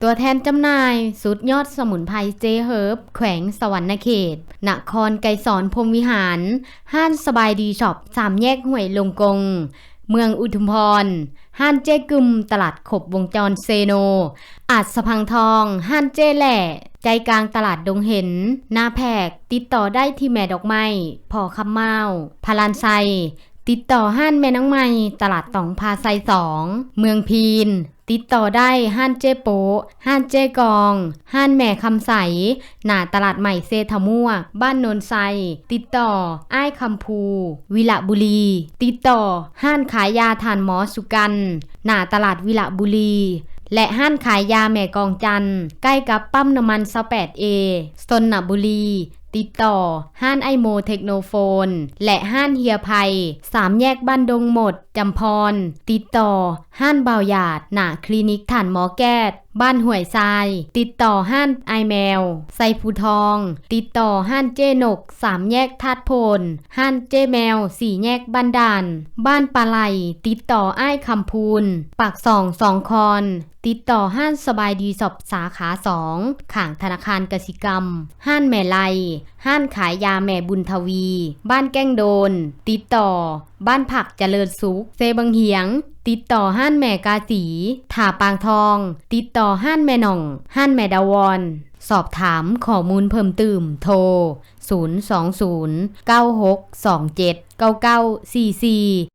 ตัวแทนจำหน่ายสุดยอดสมุนไพรเจเฮิร์บแขวงสวรรณเขตนครไกรสอนพรหมวิหารห้านสบายดีช็อป3 แยกห้วยลงกงเมืองอุทุมพรห้านเจ้กึมตลาดขบวงจรเซโนอาจสะพังทองห้านเจ้แหล่ใจกลางตลาดดงเห็นหน้าแพกติดต่อได้ที่แม่ดอกไม้พอคำเมาพารานไซติดต่อห้านแม่น้องไม้ตลาดตองพาไซ2เมืองพีนติดต่อได้ห้านเจ้โปห้านเจ้กองห้านแม่คำใสหน้าตลาดใหม่เซทมั่วบ้านโนนไซติดต่ออ้ายคำภูวิละบุรีติดต่อห้านขายยาฐานหมอสุกันหน้าตลาดวิละบุรีและห้านขายยาแม่กองจันใกล้กับปั๊มน้ำมัน 28A สนบุรีติดต่อห้านไอโมเทคโนโฟนและห้านเฮียไพ3 แยกบ้านดงหมดจำพรติดต่อห้านบ่าวหยาดหน้าคลินิกฐานหมอแก้ดบ้านห้วยทรายติดต่อห้านไอแมวไซภูทองติดต่อห้านเจนก3 แยกทาดโพนห้านเจแมว4 แยกบ้านด่านบ้านปลาไหลติดต่ออ้ายคำพูนปาก2 คอนติดต่อห้านสบายดีสอบสาขา2ข้างธนาคารกสิกรรมห้านแม่ไลห้านขายยาแม่บุญทวีบ้านแก้งโดนติดต่อบ้านผักเจริญสุขเซบังเหียงติดต่อห้านแม่กาสีถาปางทองติดต่อห้านแม่หน่องห้านแม่ดาวอนสอบถามข้อมูลเพิ่มเติมโทร020 9627 9944